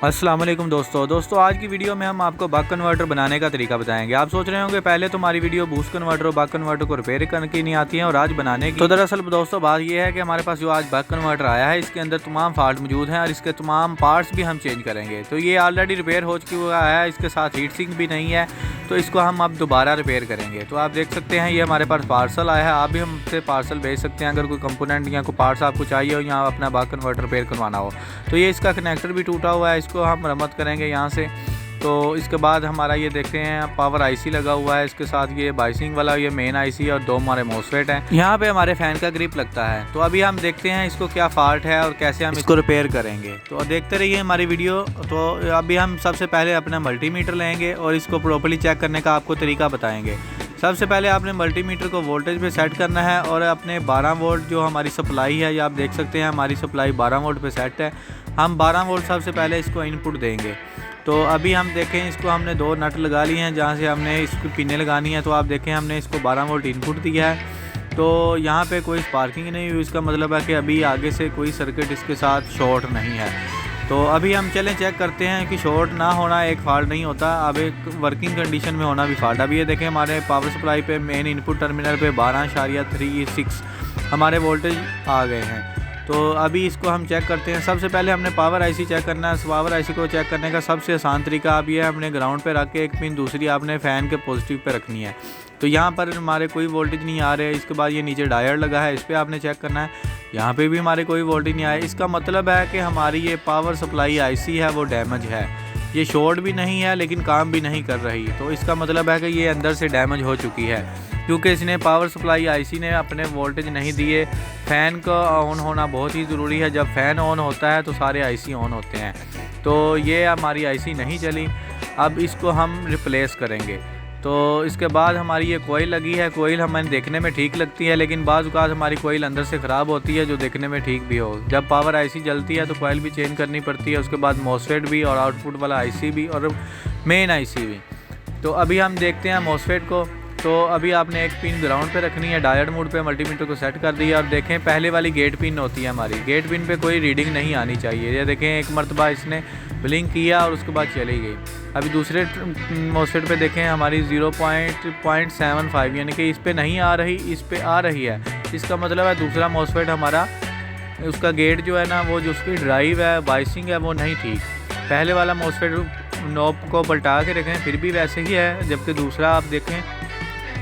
अस्सलाम वालेकुम दोस्तों आज की वीडियो में हम आपको बक कन्वर्टर बनाने का तरीका बताएंगे। आप सोच रहे होंगे पहले तो हमारी वीडियो बूस्ट कन्वर्टर और बक कन्वर्टर को रिपेयर करने की नहीं आती है और आज बनाने की। तो दरअसल दोस्तों बात यह है कि हमारे पास जो आज बक कन्वर्टर आया है इसके अंदर तमाम फॉल्ट मौजूद हैं और इसके तमाम पार्ट्स भी हम चेंज करेंगे। तो ये ऑलरेडी रिपेयर हो चुका है, इसके साथ हीट सिंक भी नहीं है, तो इसको हम अब दोबारा रिपेयर करेंगे। तो आप देख सकते हैं ये हमारे पास पार्सल आया है। आप भी हमसे पार्सल भेज सकते हैं अगर कोई कंपोनेंट या कोई पार्ट्स आपको चाहिए हो या अपना बक कन्वर्टर रिपेयर करवाना हो। तो ये इसका कनेक्टर भी टूटा हुआ है, इसको हम मरम्मत करेंगे यहाँ से। तो इसके बाद हमारा ये देखते हैं पावर आईसी लगा हुआ है, इसके साथ ये बाइसिंग वाला ये मेन आईसी और दो हमारे मोसफेट हैं। यहाँ पे हमारे फ़ैन का ग्रिप लगता है। तो अभी हम देखते हैं इसको क्या फॉल्ट है और कैसे हम इसको रिपेयर करेंगे। तो देखते रहिए हमारी वीडियो। तो अभी हम सबसे पहले अपना मल्टीमीटर लेंगे और इसको प्रॉपर्ली चेक करने का आपको तरीका बताएंगे। सबसे पहले आपने मल्टीमीटर को वोल्टेज पे सेट करना है और अपने 12 वोल्ट जो हमारी सप्लाई है, ये आप देख सकते हैं हमारी सप्लाई 12 वोल्ट पे सेट है। हम 12 वोल्ट सबसे पहले इसको इनपुट देंगे। तो अभी हम देखें इसको हमने दो नट लगा लिए हैं जहाँ से हमने इसकी पिनें लगानी है। तो आप देखें हमने इसको 12 वोल्ट इनपुट दिया है। तो यहाँ पे कोई स्पार्किंग नहीं हुई, इसका मतलब है कि अभी आगे से कोई सर्किट इसके साथ शॉर्ट नहीं है। तो अभी हम चलें चेक करते हैं कि शॉर्ट ना होना एक फॉल्ट नहीं होता, अब एक वर्किंग कंडीशन में होना भी फॉल्ट। अभी ये देखें हमारे पावर सप्लाई पे मेन इनपुट टर्मिनल पे 12.36 हमारे वोल्टेज आ गए हैं। तो अभी इसको हम चेक करते हैं। सबसे पहले हमने पावर आईसी चेक करना है। पावर आईसी को चेक करने का सबसे आसान तरीका अब ये है, हमने ग्राउंड पे रख के एक पिन दूसरी आपने फ़ैन के पॉजिटिव पे रखनी है। तो यहाँ पर हमारे कोई वोल्टेज नहीं आ रहे है। इसके बाद ये नीचे डायोड लगा है, इस पर आपने चेक करना है। यहाँ पे भी हमारे कोई वोल्टेज नहीं आया। इसका मतलब है कि हमारी ये पावर सप्लाई आईसी है वो डैमेज है। ये शॉर्ट भी नहीं है लेकिन काम भी नहीं कर रही। तो इसका मतलब है कि ये अंदर से डैमेज हो चुकी है, क्योंकि इसने पावर सप्लाई आईसी ने अपने वोल्टेज नहीं दिए। फ़ैन का ऑन होना बहुत ही ज़रूरी है। जब फ़ैन ऑन होता है तो सारे आईसी ऑन होते हैं। तो ये हमारी आईसी नहीं चली। अब इसको हम रिप्लेस करेंगे। तो इसके बाद हमारी ये कोयल लगी है। कोयल हमें देखने में ठीक लगती है लेकिन बाज़ औक़ात हमारी कोयल अंदर से ख़राब होती है जो देखने में ठीक भी हो। जब पावर आईसी जलती है तो कोयल भी चेंज करनी पड़ती है, उसके बाद मोसफेट भी और आउटपुट वाला आईसी भी और मेन आईसी भी। तो अभी हम देखते हैं मोसफेट को। तो अभी आपने एक पिन ग्राउंड पे रखनी है, डायोड मोड पे मल्टीमीटर को सेट कर दिया और देखें पहले वाली गेट पिन होती है हमारी, गेट पिन पे कोई रीडिंग नहीं आनी चाहिए। ये देखें एक मरतबा इसने ब्लिंक किया और उसके बाद चली गई। अभी दूसरे मोसफेट पे देखें हमारी 0.75 यानी कि इस पे नहीं आ रही, इस पे आ रही है। इसका मतलब है दूसरा मोसफेट हमारा उसका गेट जो है ना, वो जो उसकी ड्राइव है बाइसिंग है वो नहीं ठीक। पहले वाला मोसफेट नॉब को पलटा के रखें फिर भी वैसे ही है, जबकि दूसरा आप देखें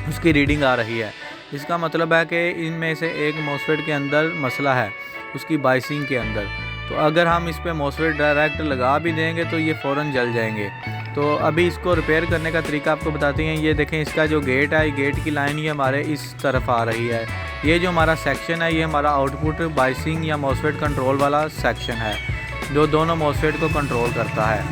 उसकी रीडिंग आ रही है। इसका मतलब है कि इनमें से एक मोसफेट के अंदर मसला है, उसकी बाइसिंग के अंदर। तो अगर हम इस पे मोसफेट डायरेक्ट लगा भी देंगे तो ये फ़ौरन जल जाएंगे। तो अभी इसको रिपेयर करने का तरीका आपको बताते हैं। ये देखें इसका जो गेट है, गेट की लाइन ये हमारे इस तरफ आ रही है। ये जो हमारा सेक्शन है ये हमारा आउटपुट बाइसिंग या मोसफेट कंट्रोल वाला सेक्शन है जो दोनों मोसफेट को कंट्रोल करता है।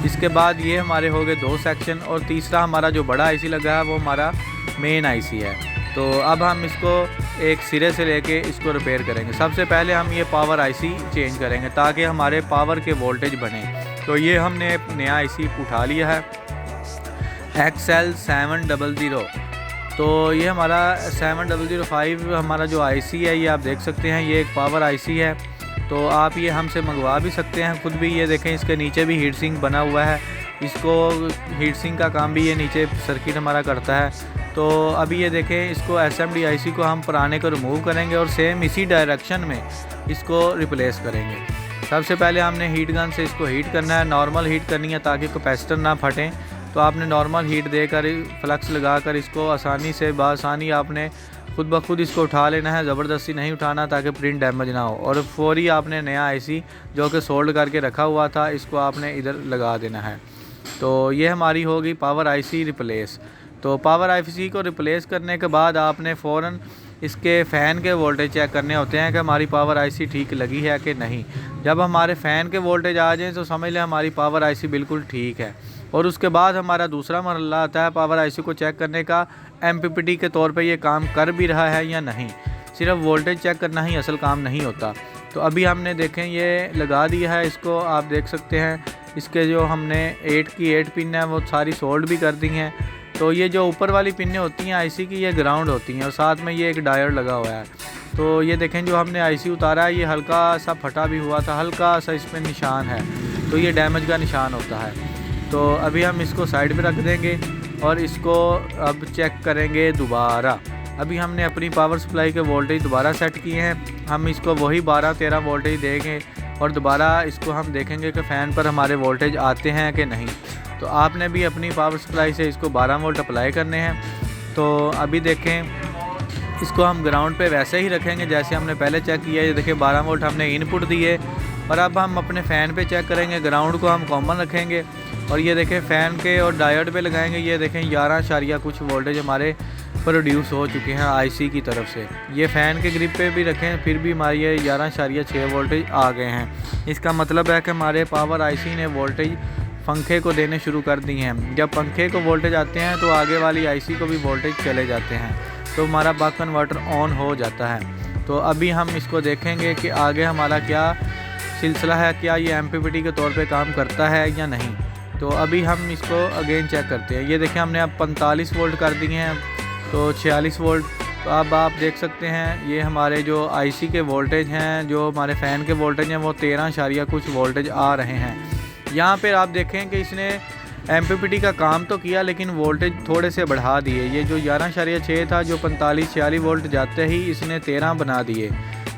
इसके बाद ये हमारे हो गए दो सेक्शन और तीसरा हमारा जो बड़ा आईसी लगा है वो हमारा मेन आईसी है। तो अब हम इसको एक सिरे से लेके इसको रिपेयर करेंगे। सबसे पहले हम ये पावर आईसी चेंज करेंगे ताकि हमारे पावर के वोल्टेज बने। तो ये हमने नया आईसी उठा लिया है XL700। तो ये हमारा 7005 हमारा जो आईसी है ये आप देख सकते हैं, ये एक पावर आईसी है। तो आप ये हमसे मंगवा भी सकते हैं खुद भी। ये देखें इसके नीचे भी हीट सिंक बना हुआ है, इसको हीट सिंक का काम भी ये नीचे सर्किट हमारा करता है। तो अभी ये देखें इसको SMD आईसी को हम पुराने को रिमूव करेंगे और सेम इसी डायरेक्शन में इसको रिप्लेस करेंगे। सबसे पहले हमने हीट गन से इसको हीट करना है, नॉर्मल हीट करनी है ताकि कैपेसिटर ना फटें। तो आपने नॉर्मल हीट देकर फ्लक्स लगाकर इसको आसानी से बासानी आपने खुद ब खुद इसको उठा लेना है, ज़बरदस्ती नहीं उठाना ताकि प्रिंट डैमेज ना हो। और फौरी आपने नया आईसी जो कि सोल्ड करके रखा हुआ था इसको आपने इधर लगा देना है। तो ये हमारी होगी पावर आईसी रिप्लेस। तो पावर आईसी को रिप्लेस करने के बाद आपने फ़ौरन इसके फ़ैन के वोल्टेज चेक करने होते हैं कि हमारी पावर आईसी ठीक लगी है कि नहीं। जब हमारे फ़ैन के वोल्टेज आ जाएँ तो समझ लें हमारी पावर आईसी बिल्कुल ठीक है। और उसके बाद हमारा दूसरा मरहला आता है पावर आईसी को चेक करने का, MPPT के तौर पे ये काम कर भी रहा है या नहीं। सिर्फ वोल्टेज चेक करना ही असल काम नहीं होता। तो अभी हमने देखें ये लगा दिया है, इसको आप देख सकते हैं। इसके जो हमने 8 पिन है वो सारी सोल्ड भी कर दी हैं। तो ये जो ऊपर वाली पिनें होती हैं आईसी की ये ग्राउंड होती हैं और साथ में ये एक डायोड लगा हुआ है। तो ये देखें जो हमने आईसी उतारा है ये हल्का सा फटा भी हुआ था, हल्का सा इस पर निशान है। तो ये डैमेज का निशान होता है। तो अभी हम इसको साइड पे रख देंगे और इसको अब चेक करेंगे दोबारा। अभी हमने अपनी पावर सप्लाई के वोल्टेज दोबारा सेट किए हैं, हम इसको वही 12-13 वोल्टेज देंगे और दोबारा इसको हम देखेंगे कि फ़ैन पर हमारे वोल्टेज आते हैं कि नहीं। तो आपने भी अपनी पावर सप्लाई से इसको 12 वोल्ट अप्लाई करने हैं। तो अभी देखें, इसको हम ग्राउंड पे वैसे ही रखेंगे जैसे हमने पहले चेक किया। ये देखिए 12 वोल्ट हमने इनपुट दिए और अब हम अपने फ़ैन पे चेक करेंगे। ग्राउंड को हम कॉमन रखेंगे और ये देखें फ़ैन के और डायोड पे लगाएंगे। ये देखें 11 कुछ वोल्टेज हमारे प्रोड्यूस हो चुके हैं आईसी की तरफ से। ये फ़ैन के ग्रिप पे भी रखें फिर भी हमारी ये 11.6 वोल्टेज आ गए हैं। इसका मतलब है कि हमारे पावर आईसी ने वोल्टेज पंखे को देने शुरू कर दी हैं। जब पंखे को वोल्टेज आते हैं तो आगे वाली आईसी को भी वोल्टेज चले जाते हैं, तो हमारा बक कन्वर्टर ऑन हो जाता है। तो अभी हम इसको देखेंगे कि आगे हमारा क्या सिलसिला है, क्या ये एमपीपीटी के तौर पे काम करता है या नहीं। तो अभी हम इसको अगेन चेक करते हैं। ये देखें हमने अब 45 वोल्ट कर दिए हैं, तो 46 वोल्ट। तो अब आप देख सकते हैं ये हमारे जो आईसी के वोल्टेज हैं, जो हमारे फ़ैन के वोल्टेज हैं, वो 13 कुछ वोल्टेज आ रहे हैं। यहाँ पे आप देखें कि इसने एमपीपीटी का काम तो किया लेकिन वोल्टेज थोड़े से बढ़ा दिए। ये जो 11.6 था, जो 45-46 वोल्ट जाते ही इसने 13 बना दिए।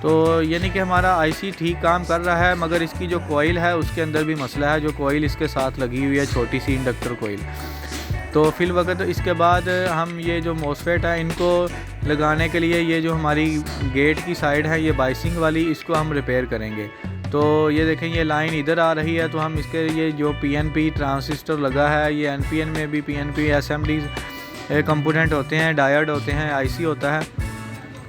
तो यानी कि हमारा आईसी ठीक काम कर रहा है, मगर इसकी जो कोयल है उसके अंदर भी मसला है। जो कोयल इसके साथ लगी हुई है, छोटी सी इंडक्टर कोयल। तो फिल वक्त इसके बाद हम ये जो मॉसफेट है इनको लगाने के लिए ये जो हमारी गेट की साइड है, ये बाइसिंग वाली, इसको हम रिपेयर करेंगे। तो ये देखें ये लाइन इधर आ रही है, तो हम इसके ये जो पीएनपी ट्रांजिस्टर लगा है, ये एनपीएन में भी पीएनपी एसएमडी कंपोनेंट होते हैं, डायोड होते हैं, आईसी होता है।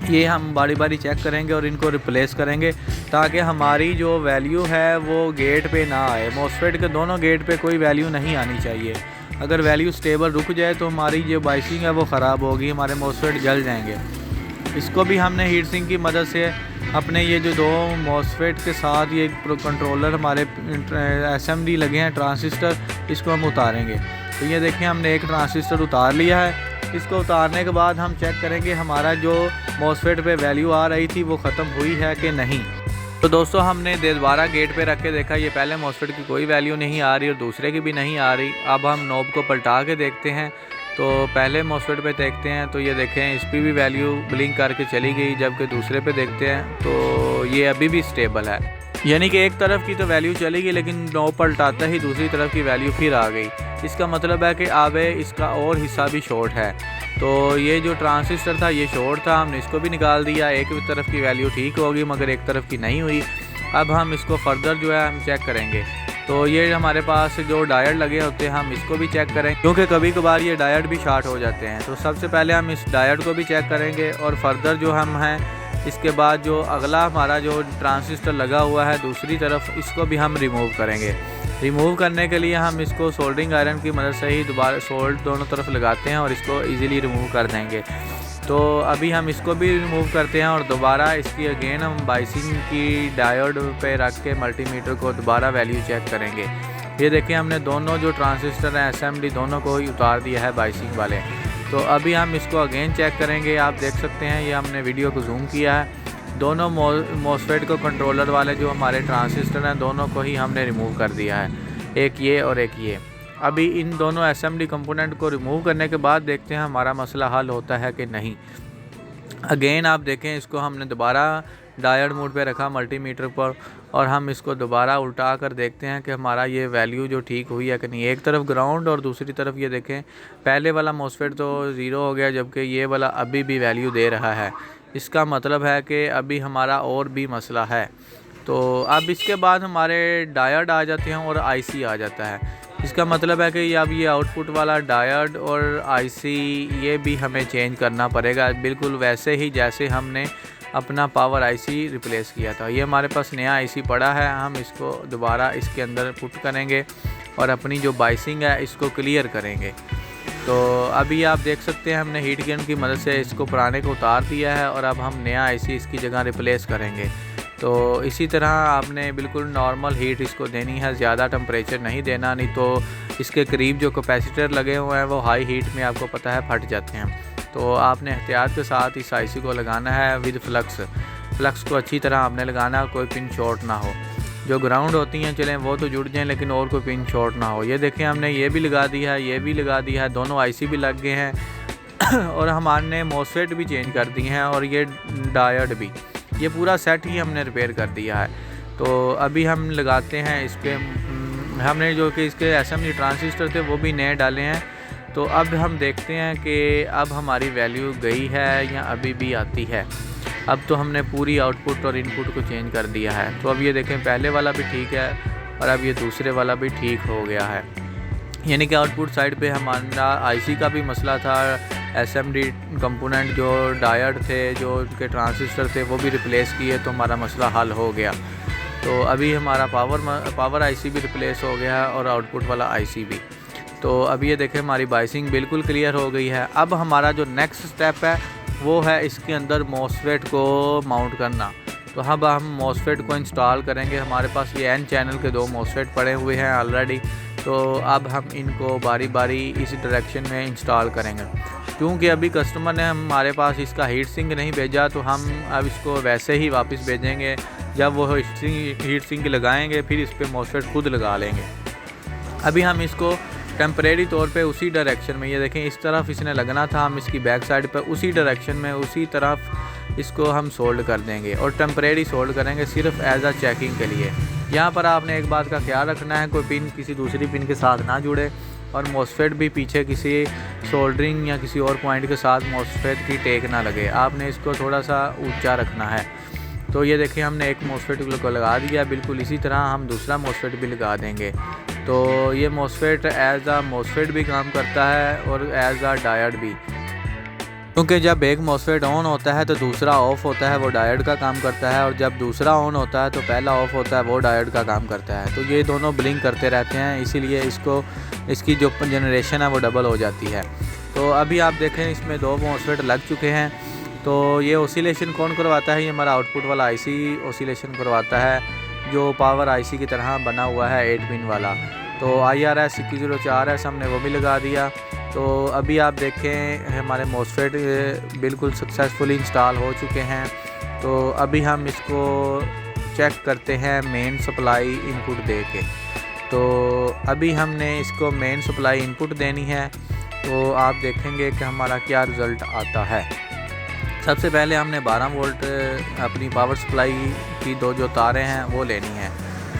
ये हम बारी बारी चेक करेंगे और इनको रिप्लेस करेंगे ताकि हमारी जो वैल्यू है वो गेट पे ना आए। मॉसफेट के दोनों गेट पे कोई वैल्यू नहीं आनी चाहिए। अगर वैल्यू स्टेबल रुक जाए तो हमारी जो बाइसिंग है वो ख़राब होगी, हमारे मॉसफेट जल जाएंगे। इसको भी हमने हीट सिंक की मदद से अपने ये जो 2 मॉसफेट के साथ ये कंट्रोलर हमारे एसएमडी लगे हैं ट्रांजिस्टर, इसको हम उतारेंगे। तो ये देखें हमने एक ट्रांजिस्टर उतार लिया है। इसको उतारने के बाद हम चेक करेंगे हमारा जो मॉसफेट पे वैल्यू आ रही थी वो ख़त्म हुई है कि नहीं। तो दोस्तों हमने दोबारा गेट पे रख के देखा, ये पहले मॉसफेट की कोई वैल्यू नहीं आ रही और दूसरे की भी नहीं आ रही। अब हम नॉब को पलटा के देखते हैं। तो पहले मॉसफेट पे देखते हैं, तो ये देखें इस पर भी वैल्यू ब्लिंक करके चली गई, जबकि दूसरे पे देखते हैं तो ये अभी भी स्टेबल है। यानी कि एक तरफ की तो वैल्यू चली गई लेकिन नॉब पलटाता ही दूसरी तरफ की वैल्यू फिर आ गई। इसका मतलब है कि आगे इसका और हिस्सा भी शॉर्ट है। तो ये जो ट्रांजिस्टर था ये शॉर्ट था, हमने इसको भी निकाल दिया। एक तरफ की वैल्यू ठीक होगी मगर एक तरफ की नहीं हुई। अब हम इसको फर्दर जो है हम चेक करेंगे। तो ये हमारे पास जो डायोड लगे होते हैं हम इसको भी चेक करें, क्योंकि कभी कभार ये डायोड भी शॉर्ट हो जाते हैं। तो सबसे पहले हम इस डायोड को भी चेक करेंगे और फर्दर जो हम हैं इसके बाद जो अगला हमारा जो ट्रांजिस्टर लगा हुआ है दूसरी तरफ, इसको भी हम रिमूव करेंगे। रिमूव करने के लिए हम इसको सोल्डरिंग आयरन की मदद से ही दोबारा सोल्ड दोनों तरफ लगाते हैं और इसको इजीली रिमूव कर देंगे। तो अभी हम इसको भी रिमूव करते हैं और दोबारा इसकी अगेन हम बाइसिंग की डायोड पे रख के मल्टीमीटर को दोबारा वैल्यू चेक करेंगे। ये देखिए हमने दोनों जो ट्रांजिस्टर हैं एसएमडी दोनों को ही उतार दिया है बाइसिंग वाले। तो अभी हम इसको अगेन चेक करेंगे। आप देख सकते हैं ये हमने वीडियो को जूम किया है। दोनों मॉसफेट को कंट्रोलर वाले जो हमारे ट्रांजिस्टर हैं दोनों को ही हमने रिमूव कर दिया है, एक ये और एक ये। अभी इन दोनों एसएमडी कंपोनेंट को रिमूव करने के बाद देखते हैं हमारा मसला हल होता है कि नहीं। अगेन आप देखें इसको हमने दोबारा डायोड मोड पे रखा मल्टीमीटर पर और हम इसको दोबारा उल्टा कर देखते हैं कि हमारा ये वैल्यू जो ठीक हुई है कि नहीं। एक तरफ ग्राउंड और दूसरी तरफ ये देखें पहले वाला मॉसफेट तो 0 हो गया, जबकि ये वाला अभी भी वैल्यू दे रहा है। इसका मतलब है कि अभी हमारा और भी मसला है। तो अब इसके बाद हमारे डायोड आ जाते हैं और आईसी आ जाता है। इसका मतलब है कि अब ये आउटपुट वाला डायोड और आईसी ये भी हमें चेंज करना पड़ेगा, बिल्कुल वैसे ही जैसे हमने अपना पावर आईसी रिप्लेस किया था। ये हमारे पास नया आईसी पड़ा है, हम इसको दोबारा इसके अंदर पुट करेंगे और अपनी जो बाइसिंग है इसको क्लियर करेंगे। तो अभी आप देख सकते हैं हमने हीट गन की मदद से इसको पुराने को उतार दिया है और अब हम नया आईसी इसकी जगह रिप्लेस करेंगे। तो इसी तरह आपने बिल्कुल नॉर्मल हीट इसको देनी है, ज़्यादा टेम्परेचर नहीं देना, नहीं तो इसके करीब जो कैपेसिटर लगे हुए हैं वो हाई हीट में आपको पता है फट जाते हैं। तो आपने एहतियात के साथ इस आईसी को लगाना है विद फ्लक्स को अच्छी तरह आपने लगाना है, कोई पिन शॉर्ट ना हो। जो ग्राउंड होती हैं चलें वो तो जुड़ जाएं, लेकिन और कोई पिन शॉर्ट ना हो। ये देखें हमने ये भी लगा दिया है, ये भी लगा दिया है, दोनों आईसी भी लग गए हैं और हमने मॉसफेट भी चेंज कर दी हैं और ये डायोड भी, ये पूरा सेट ही हमने रिपेयर कर दिया है। तो अभी हम लगाते हैं इस पर, हमने जो कि इसके एसएमडी ट्रांजिस्टर थे वो भी नए डाले हैं। तो अब हम देखते हैं कि अब हमारी वैल्यू गई है या अभी भी आती है। अब तो हमने पूरी आउटपुट और इनपुट को चेंज कर दिया है। तो अब ये देखें पहले वाला भी ठीक है और अब ये दूसरे वाला भी ठीक हो गया है। यानी कि आउटपुट साइड पे हमारा आईसी का भी मसला था, एसएमडी कंपोनेंट जो डायोड थे, जो उनके ट्रांजिस्टर थे वो भी रिप्लेस किए तो हमारा मसला हल हो गया। तो अभी हमारा पावर आईसी भी रिप्लेस हो गया है और आउटपुट वाला आईसी भी। तो अभी ये देखें हमारी बाइसिंग बिल्कुल क्लियर हो गई है। अब हमारा जो नेक्स्ट स्टेप है वो है इसके अंदर मॉसफेट को माउंट करना। तो अब हम मॉसफेट को इंस्टॉल करेंगे। हमारे पास ये एन चैनल के 2 मॉसफेट पड़े हुए हैं ऑलरेडी। तो अब हम इनको बारी बारी इस डायरेक्शन में इंस्टॉल करेंगे। क्योंकि अभी कस्टमर ने हमारे पास इसका हीट सिंक नहीं भेजा तो हम अब इसको वैसे ही वापस भेजेंगे। जब वो हीट सिंक लगाएंगे फिर इस पर मॉसफेट खुद लगा लेंगे। अभी हम इसको टेम्परेरी तौर पे उसी डायरेक्शन में, ये देखें इस तरफ इसने लगना था, हम इसकी बैक साइड पर उसी डायरेक्शन में उसी तरफ इसको हम सोल्ड कर देंगे और टेम्परेरी सोल्ड करेंगे सिर्फ एज आ चेकिंग के लिए। यहाँ पर आपने एक बात का ख्याल रखना है, कोई पिन किसी दूसरी पिन के साथ ना जुड़े और मॉसफेट भी पीछे किसी सोल्डरिंग या किसी और पॉइंट के साथ मॉसफेट की टेक ना लगे। आपने इसको थोड़ा सा ऊंचा रखना है। तो ये देखिए हमने एक मॉसफेट को लगा दिया, बिल्कुल इसी तरह हम दूसरा मॉसफेट भी लगा देंगे। तो ये मॉसफेट एज आ मॉसफेट भी काम करता है और एज आ डायोड भी, क्योंकि जब एक मॉसफेट ऑन होता है तो दूसरा ऑफ होता है, वो डायोड का काम करता है, और जब दूसरा ऑन होता है तो पहला ऑफ होता है, वो डायोड का काम करता है। तो ये दोनों ब्लिंक करते रहते हैं, इसीलिए इसकी जो जनरेशन है वो डबल हो जाती है। तो अभी आप देखें इसमें 2 मॉसफेट लग चुके हैं। तो ये ओसिलेशन कौन करवाता है? ये हमारा आउटपुट वाला आईसी ओसिलेशन करवाता है, जो पावर आईसी की तरह बना हुआ है 8 पिन वाला। तो IRS 2104 हमने वो भी लगा दिया। तो अभी आप देखें हमारे मॉसफेट बिल्कुल सक्सेसफुली इंस्टॉल हो चुके हैं। तो अभी हम इसको चेक करते हैं मेन सप्लाई इनपुट दे के। तो अभी हमने इसको मेन सप्लाई इनपुट देनी है। तो आप देखेंगे कि हमारा क्या रिज़ल्ट आता है। सबसे पहले हमने 12 वोल्ट अपनी पावर सप्लाई की 2 जो तारें हैं वो लेनी है।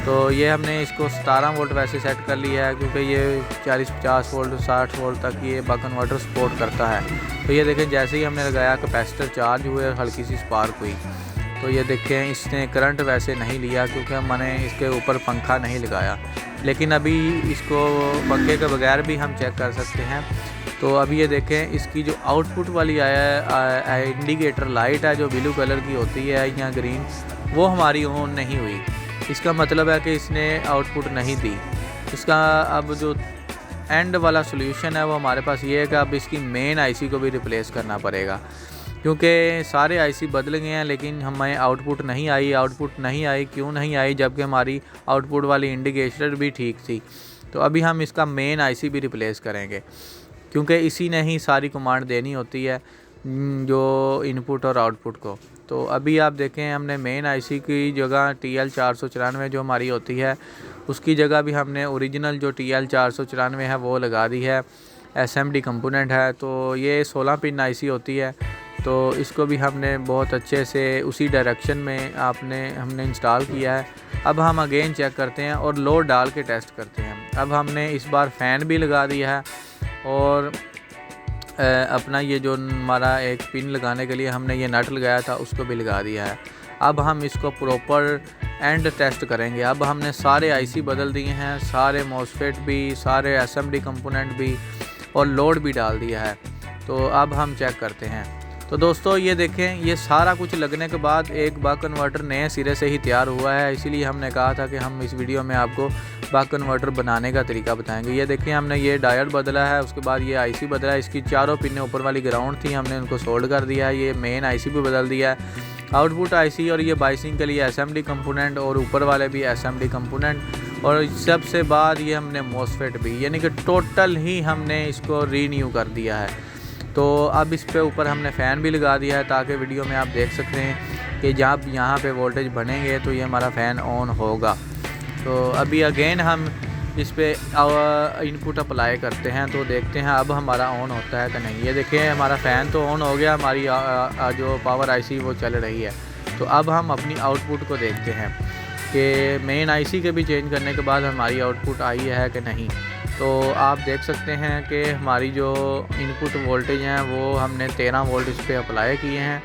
तो ये हमने इसको 17 वोल्ट वैसे सेट कर लिया है, क्योंकि ये 40-50 वोल्ट 60 वोल्ट तक ये बक कन्वर्टर सपोर्ट करता है। तो ये देखें जैसे ही हमने लगाया कैपेसिटर चार्ज हुए, हल्की सी स्पार्क हुई। तो ये देखें इसने करंट वैसे नहीं लिया क्योंकि मैंने इसके ऊपर पंखा नहीं लगाया, लेकिन अभी इसको पंखे के बगैर भी हम चेक कर सकते हैं। तो अभी ये देखें इसकी जो आउटपुट वाली इंडिकेटर लाइट है जो ब्लू कलर की होती है या ग्रीन, वो हमारी ऑन नहीं हुई। इसका मतलब है कि इसने आउटपुट नहीं दी। इसका अब जो एंड वाला सॉल्यूशन है वो हमारे पास ये है कि अब इसकी मेन आईसी को भी रिप्लेस करना पड़ेगा, क्योंकि सारे आईसी बदल गए हैं लेकिन हमें आउटपुट नहीं आई। आउटपुट नहीं आई, क्यों नहीं आई? जबकि हमारी आउटपुट वाली इंडिकेटर भी ठीक थी। तो अभी हम इसका मेन आईसी भी रिप्लेस करेंगे, क्योंकि इसी ने ही सारी कमांड देनी होती है जो इनपुट और आउटपुट को। तो अभी आप देखें हमने मेन आईसी की जगह TL494 जो हमारी होती है उसकी जगह भी हमने ओरिजिनल जो TL494 है वो लगा दी है। SMD कंपोनेंट है, तो ये 16 पिन आईसी होती है। तो इसको भी हमने बहुत अच्छे से उसी डायरेक्शन में हमने इंस्टॉल किया है। अब हम अगेन चेक करते हैं और लोड डाल के टेस्ट करते हैं। अब हमने इस बार फ़ैन भी लगा दिया है और अपना ये जो हमारा एक पिन लगाने के लिए हमने ये नट लगाया था उसको भी लगा दिया है। अब हम इसको प्रॉपर एंड टेस्ट करेंगे। अब हमने सारे आईसी बदल दिए हैं, सारे मॉसफेट भी, सारे एसएमडी कंपोनेंट भी और लोड भी डाल दिया है। तो अब हम चेक करते हैं। तो दोस्तों ये देखें, ये सारा कुछ लगने के बाद एक बक कन्वर्टर नए सिरे से ही तैयार हुआ है। इसीलिए हमने कहा था कि हम इस वीडियो में आपको बक कन्वर्टर बनाने का तरीका बताएंगे। ये देखिए हमने ये डायोड बदला है, उसके बाद ये आईसी बदला है। इसकी चारों पिनें ऊपर वाली ग्राउंड थी, हमने उनको सोल्ड कर दिया है। ये मेन आईसी भी बदल दिया है, आउटपुट आईसी, और ये बाइसिंग के लिए एसएमडी कंपोनेंट और ऊपर वाले भी एसएमडी कंपोनेंट, और सबसे बाद ये हमने मॉसफेट भी, यानी कि टोटल ही हमने इसको रीन्यू कर दिया है। तो अब इस पे ऊपर हमने फ़ैन भी लगा दिया है ताकि वीडियो में आप देख सकते हैं कि जब यहाँ पे वोल्टेज बनेंगे तो ये हमारा फ़ैन ऑन होगा। तो अभी अगेन हम इस पे इनपुट अप्लाई करते हैं तो देखते हैं अब हमारा ऑन होता है कि नहीं। ये देखें हमारा फ़ैन तो ऑन हो गया, हमारी जो पावर आईसी वो चल रही है। तो अब हम अपनी आउटपुट को देखते हैं कि मेन आईसी के भी चेंज करने के बाद हमारी आउटपुट आई है कि नहीं। तो आप देख सकते हैं कि हमारी जो इनपुट वोल्टेज हैं वो हमने 13 वोल्ट इस पर अप्लाई किए हैं।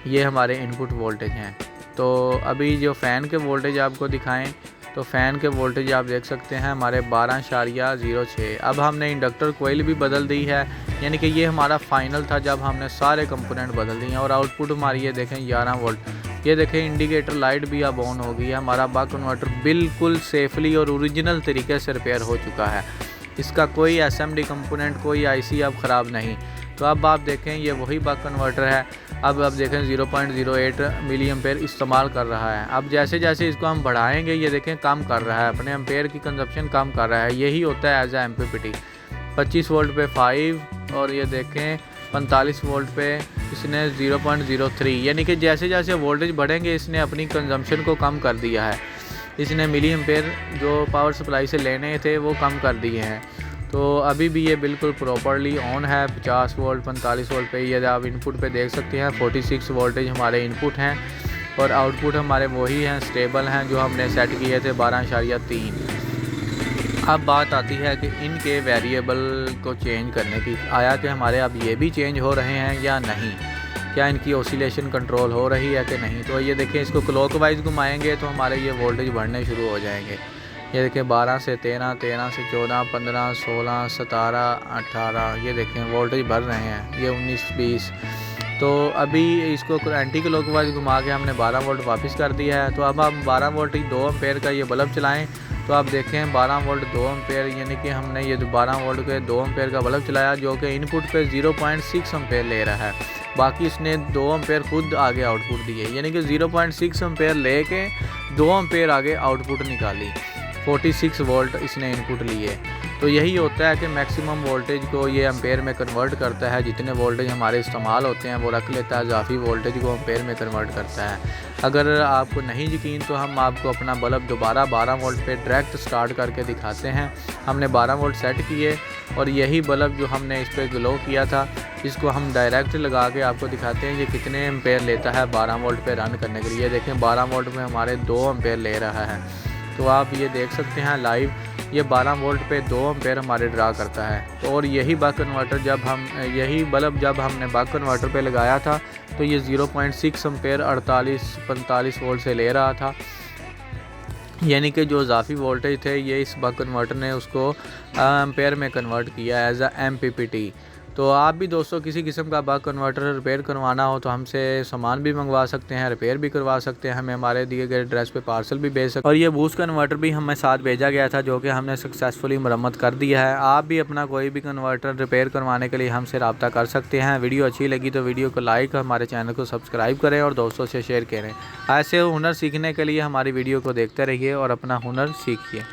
ये हमारे इनपुट वोल्टेज हैं। तो अभी जो फ़ैन के वोल्टेज आपको दिखाएं तो फ़ैन के वोल्टेज आप देख सकते हैं हमारे 12.06। अब हमने इंडक्टर कोयल भी बदल दी है, यानी कि ये हमारा फाइनल था जब हमने सारे कंपोनेंट बदल दिए। और आउटपुट हमारी ये देखें 11 वोल्ट। ये देखें इंडिकेटर लाइट भी अब ऑन हो गई है। हमारा बक कन्वर्टर बिल्कुल सेफली और ओरिजिनल तरीके से रिपेयर हो चुका है। इसका कोई एसएमडी कंपोनेंट, कोई आईसी अब ख़राब नहीं। तो अब आप देखें ये वही बक कन्वर्टर है। अब आप देखें 0.08 मिली एम्पेयर इस्तेमाल कर रहा है। अब जैसे जैसे इसको हम बढ़ाएंगे ये देखें कम कर रहा है, अपने एम्पेयर की कंजप्शन कम कर रहा है। यही होता है एज ए MPPT। 25 वोल्ट पे 5 और ये देखें 45 वोल्ट पे इसने 0.03, यानी कि जैसे जैसे वोल्टेज बढ़ेंगे इसने अपनी कंजम्पशन को कम कर दिया है। इसने मिली एम्पेयर जो पावर सप्लाई से लेने थे वो कम कर दिए हैं। तो अभी भी ये बिल्कुल प्रॉपरली ऑन है। 50 वोल्ट 45 वोल्ट पे ये आप इनपुट पे देख सकते हैं 46 वोल्टेज हमारे इनपुट हैं और आउटपुट हमारे वही हैं, स्टेबल हैं जो हमने सेट किए थे 12.3। अब बात आती है कि इनके वेरिएबल को चेंज करने की, आया कि हमारे अब ये भी चेंज हो रहे हैं या नहीं, क्या इनकी ओसिलेशन कंट्रोल हो रही है कि नहीं। तो ये देखें इसको क्लॉकवाइज घुमाएंगे तो हमारे ये वोल्टेज बढ़ने शुरू हो जाएंगे। ये देखें 12 से 13, 13 से 14, 15, 16, 17, 18, ये देखें वोल्टेज बढ़ रहे हैं। ये 19, 20। तो अभी इसको एंटी क्लॉकवाइज घुमा के हमने 12 वोल्ट वापस कर दिया है। तो अब हम 12 वोल्ट 2 एम्पेयर का ये बल्ब चलाएं तो आप देखें 12 वोल्ट 2 एम्पेयर, यानी कि हमने ये 12 वोल्ट के 2 एम्पेयर का बल्ब चलाया जो कि इनपुट पे 0.6 एम्पेयर ले रहा है। बाकी इसने 2 एम्पेयर खुद आगे आउटपुट दिए, यानी कि 0.6 एम्पेयर ले के 2 एम्पेयर आगे आउटपुट निकाली। 46 वोल्ट इसने इनपुट लिए। तो यही होता है कि मैक्सिमम वोल्टेज को ये एम्पेयर में कन्वर्ट करता है। जितने वोल्टेज हमारे इस्तेमाल होते हैं वो रख लेता है, इजाफी वोल्टेज को एम्पेयर में कन्वर्ट करता है। अगर आपको नहीं यकीन तो हम आपको अपना बल्ब दोबारा 12 वोल्ट पे डायरेक्ट स्टार्ट करके दिखाते हैं। हमने 12 वोल्ट सेट किए और यही बल्ब जो हमने इस पर ग्लो किया था इसको हम डायरेक्ट लगा के आपको दिखाते हैं ये कितने एम्पेयर लेता है 12 वोल्ट पे रन करने के लिए। देखें 12 वोल्ट में हमारे 2 एम्पेयर ले रहा है। तो आप ये देख सकते हैं लाइव, ये 12 वोल्ट पे 2 एम्पेयर हमारे ड्रा करता है। और यही बक कन्वर्टर यही बल्ब जब हमने बक कन्वर्टर पे लगाया था तो ये 0.6 एम्पेयर 45 वोल्ट से ले रहा था, यानी कि जो इजाफी वोल्टेज थे ये इस बक कन्वर्टर ने उसको एम्पेयर में कन्वर्ट किया एज अ MPPT। तो आप भी दोस्तों किसी किस्म का बक कन्वर्टर रिपेयर करवाना हो तो हमसे सामान भी मंगवा सकते हैं, रिपेयर भी करवा सकते हैं, हमें हमारे दिए गए एड्रेस पे पार्सल भी भेज सकते हैं। और ये बूस्ट कन्वर्टर भी हमें साथ भेजा गया था जो कि हमने सक्सेसफुली मरम्मत कर दिया है। आप भी अपना कोई भी कन्वर्टर रिपेयर करवाने के लिए हमसे रब्ता कर सकते हैं। वीडियो अच्छी लगी तो वीडियो को लाइक, हमारे चैनल को सब्सक्राइब करें और दोस्तों से शेयर करें। ऐसे हुनर सीखने के लिए हमारी वीडियो को देखते रहिए और अपना हुनर सीखिए।